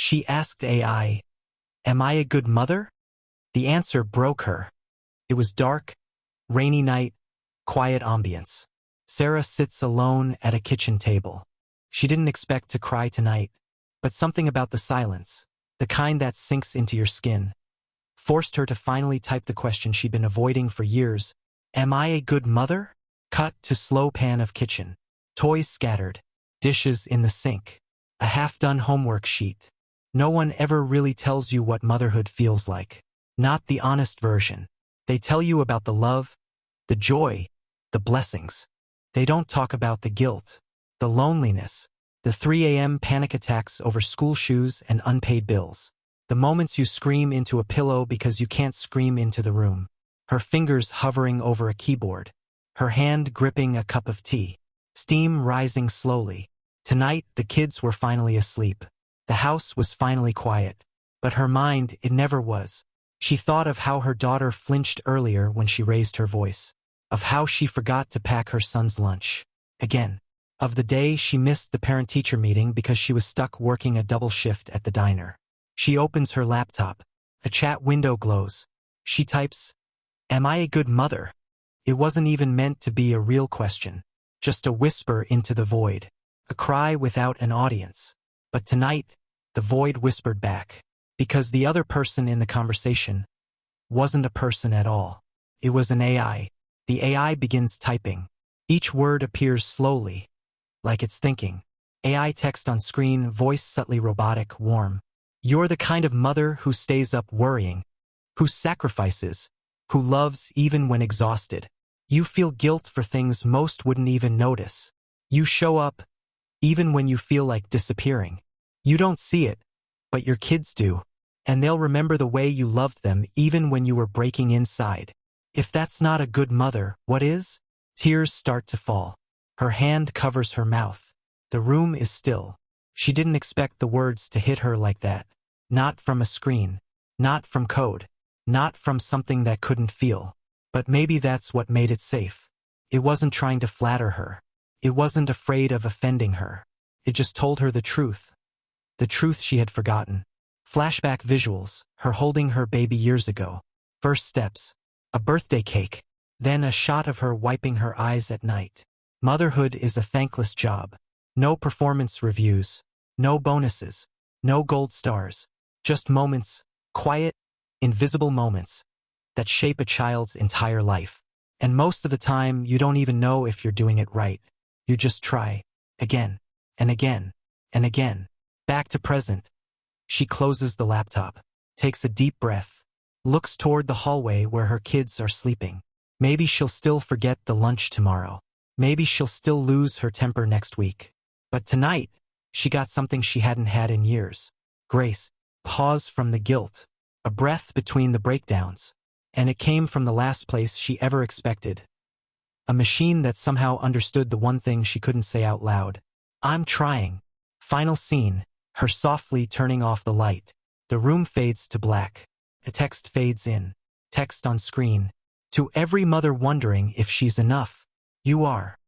She asked AI, "Am I a good mother?" The answer broke her. It was dark, rainy night, quiet ambience. Sarah sits alone at a kitchen table. She didn't expect to cry tonight, but something about the silence, the kind that sinks into your skin, forced her to finally type the question she'd been avoiding for years. Am I a good mother? Cut to slow pan of kitchen. Toys scattered. Dishes in the sink. A half-done homework sheet. No one ever really tells you what motherhood feels like. Not the honest version. They tell you about the love, the joy, the blessings. They don't talk about the guilt, the loneliness, the 3 a.m. panic attacks over school shoes and unpaid bills. The moments you scream into a pillow because you can't scream into the room. Her fingers hovering over a keyboard. Her hand gripping a cup of tea. Steam rising slowly. Tonight, the kids were finally asleep. The house was finally quiet. But her mind, it never was. She thought of how her daughter flinched earlier when she raised her voice. Of how she forgot to pack her son's lunch. Again. Of the day she missed the parent-teacher meeting because she was stuck working a double shift at the diner. She opens her laptop. A chat window glows. She types, "Am I a good mother?" It wasn't even meant to be a real question. Just a whisper into the void. A cry without an audience. But tonight, the void whispered back. Because the other person in the conversation wasn't a person at all. It was an AI. The AI begins typing. Each word appears slowly, like it's thinking. AI text on screen, voice subtly robotic, warm. You're the kind of mother who stays up worrying, who sacrifices, who loves even when exhausted. You feel guilt for things most wouldn't even notice. You show up, even when you feel like disappearing. You don't see it, but your kids do. And they'll remember the way you loved them even when you were breaking inside. If that's not a good mother, what is? Tears start to fall. Her hand covers her mouth. The room is still. She didn't expect the words to hit her like that. Not from a screen. Not from code. Not from something that couldn't feel. But maybe that's what made it safe. It wasn't trying to flatter her. It wasn't afraid of offending her. It just told her the truth. The truth she had forgotten. Flashback visuals, her holding her baby years ago. First steps. A birthday cake. Then a shot of her wiping her eyes at night. Motherhood is a thankless job. No performance reviews. No bonuses. No gold stars. Just moments, quiet, invisible moments, that shape a child's entire life. And most of the time, you don't even know if you're doing it right. You just try. Again. And again. And again. Back to present. She closes the laptop. Takes a deep breath. Looks toward the hallway where her kids are sleeping. Maybe she'll still forget the lunch tomorrow. Maybe she'll still lose her temper next week. But tonight, she got something she hadn't had in years. Grace. Pause from the guilt. A breath between the breakdowns. And it came from the last place she ever expected. A machine that somehow understood the one thing she couldn't say out loud. I'm trying. Final scene. Her softly turning off the light. The room fades to black. A text fades in. Text on screen. To every mother wondering if she's enough. You are.